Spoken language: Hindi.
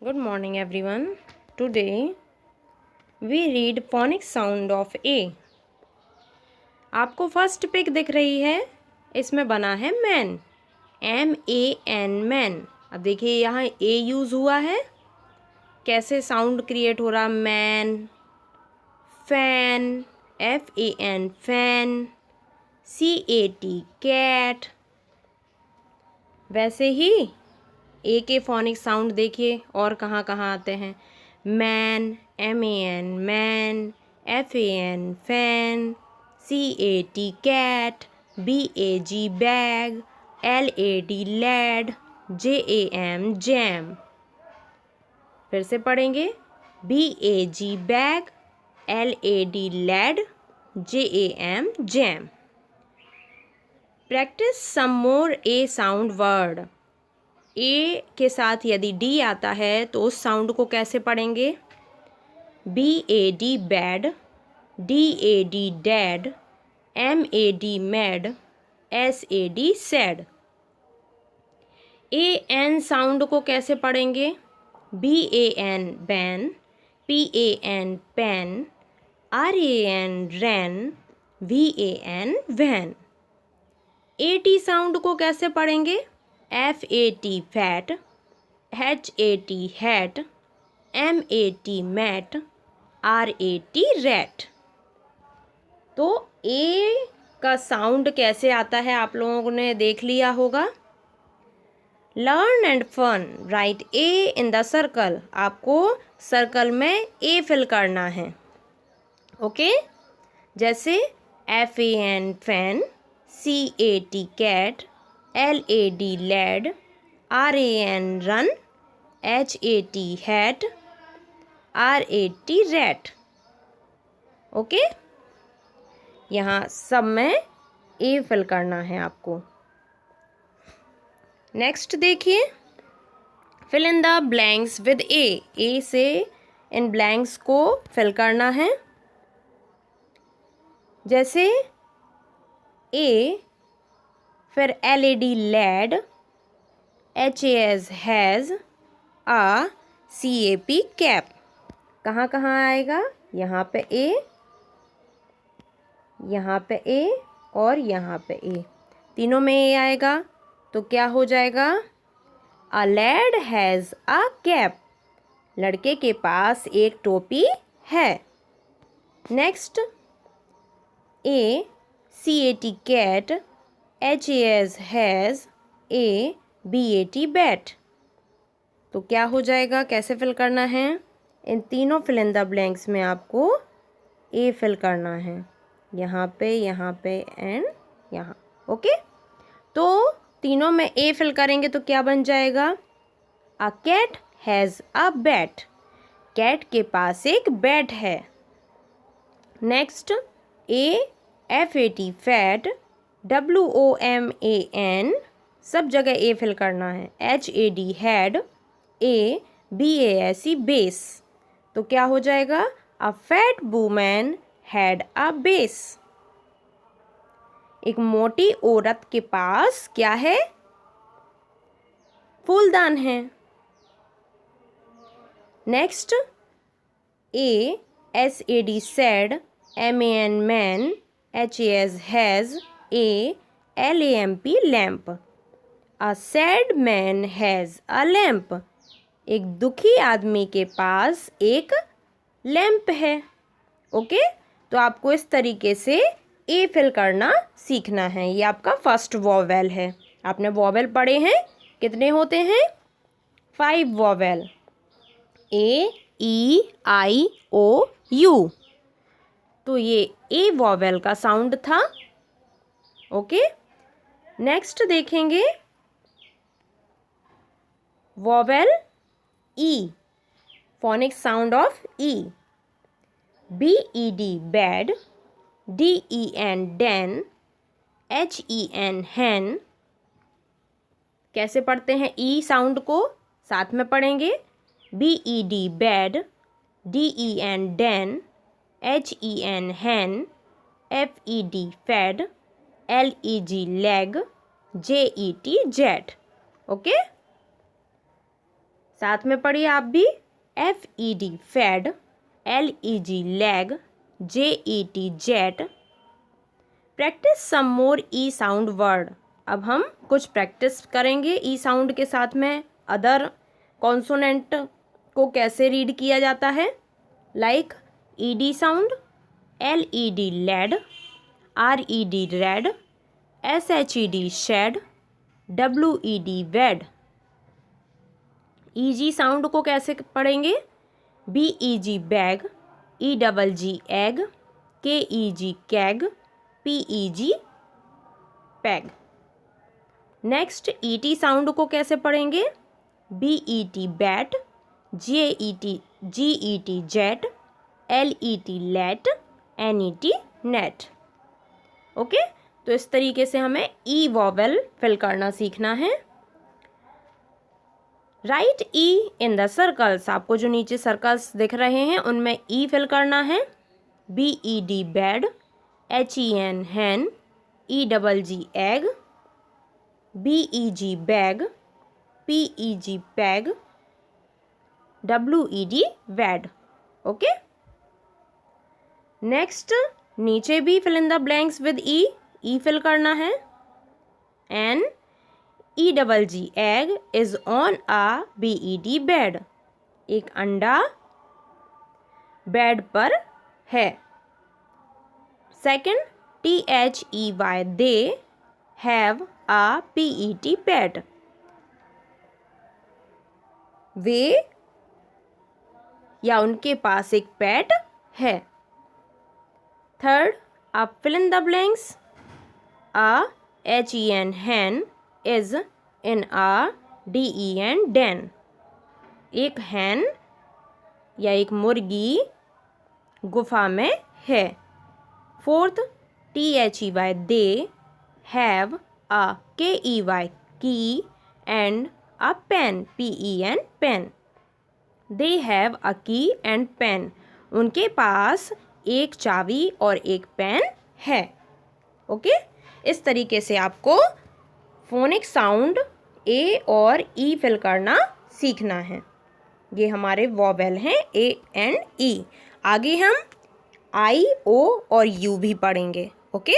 Good morning everyone. Today we read phonics sound of A. आपको फर्स्ट पिक दिख रही है, इसमें बना है मैन, MAN मैन। अब देखिए यहाँ A यूज़ हुआ है, कैसे साउंड क्रिएट हो रहा, man, fan, FAN fan, CAT cat. वैसे ही ए के फोनिक साउंड देखिए और कहाँ कहाँ आते हैं, man, MAN man, FAN fan, CAT cat, BAG bag, LAD lad, JAM jam. फिर से पढ़ेंगे, BAG bag, LAD lad, JAM jam. Practice some more A sound word. A के साथ यदि डी आता है तो उस साउंड को कैसे पढ़ेंगे, BAD bad, DAD dad, MAD mad, SAD sad. AN sound को कैसे पढ़ेंगे, BAN ban, PAN pan, RAN ran, VAN van. AT sound को कैसे पढ़ेंगे, FAT fat, HAT hat, MAT mat, RAT rat. तो ए का साउंड कैसे आता है आप लोगों ने देख लिया होगा। Learn and fun, write A in the circle. आपको सर्कल में ए फिल करना है, ओके। जैसे FAN fan, CAT cat, LAD lad, RAN ran, HAT hat, RAT rat, okay. यहाँ सब में ए फिल करना है आपको। नेक्स्ट देखिए, fill in the blanks with A से इन ब्लैंक्स को फिल करना है। जैसे ए, फिर LAD lad, HAS has, CAP cap. कहाँ कहाँ आएगा, यहाँ पे ए, यहाँ पे ए और यहाँ पे ए, तीनों में ए आएगा तो क्या हो जाएगा, a lad has a cap. लड़के के पास एक टोपी है। Next, A, CAT cat, HAS has, BAT bat. तो क्या हो जाएगा, कैसे फिल करना है, इन तीनों फिल इन द ब्लैंक्स में आपको ए फिल करना है, यहाँ पे एंड यहाँ, ओके। तो तीनों में ए फिल करेंगे तो क्या बन जाएगा, a cat has a bat. Cat के पास एक बैट है। Next, A, FAT fat, WOMAN, सब जगह ए फिल करना है, HAD हैड, BASE बेस। तो क्या हो जाएगा, a fat woman had a base. एक मोटी औरत के पास क्या है, फूलदान है। Next, A, SAD sad, MAN man, HAS has, LAMP lamp. A sad man has a lamp. एक दुखी आदमी के पास एक लैम्प है, ओके। तो आपको इस तरीके से ए फिल करना सीखना है। ये आपका फर्स्ट वॉवेल है। आपने वॉवेल पढ़े हैं, कितने होते हैं, 5 वॉवेल, AEIOU। तो ये ए वॉवेल का साउंड था, ओके। नेक्स्ट देखेंगे vowel E, phonic sound of E, BED bed, DEN den, HEN हैन। कैसे पढ़ते हैं ई साउंड को, साथ में पढ़ेंगे, BED bed, DEN den, HEN hen, FED fed, LEG leg, JET jet, okay. साथ में पढ़िए आप भी। FED fed, LEG leg, JET jet. Practice some more E sound word. अब हम कुछ प्रैक्टिस करेंगे ई साउंड के साथ में अदर कॉन्सोनेंट को कैसे रीड किया जाता है। Like ED sound, LED lead, RED red, SHED shade, WED वेड। EG साउंड को कैसे पढ़ेंगे। BEG bag, EGG egg, KEG CAG, PEG peg. Next ET sound को कैसे पढ़ेंगे। BET bat, GET jet, LET late, NET net. Okay, तो इस तरीके से हमें ई वॉवेल फिल करना सीखना है। Right E in the circles. आपको जो नीचे सर्कल्स दिख रहे हैं उनमें ई फिल करना है। BED bed, HEN hen, EGG egg, BEG beg, PEG peg, WED wed. Okay, next नीचे भी fill in the blanks with E fill करना है। An EGG egg is on a BED bed. एक अंडा बेड पर है। Second THEY they have a PET pet. वे या उनके पास एक पेट है। थर्ड, आप fill in the blanks. A HEN hen is in a DEN den। एक हैन या एक मुर्गी गुफा में है। Fourth, THEY they have a KEY key and a pen, PEN pen. They have a key and pen. उनके पास एक चाबी और एक पेन है। ओके, इस तरीके से आपको फोनिक साउंड ए और ई फिल करना सीखना है। ये हमारे वॉवेल हैं ए एंड ई। आगे हम आई, ओ और यू भी पढ़ेंगे। ओके।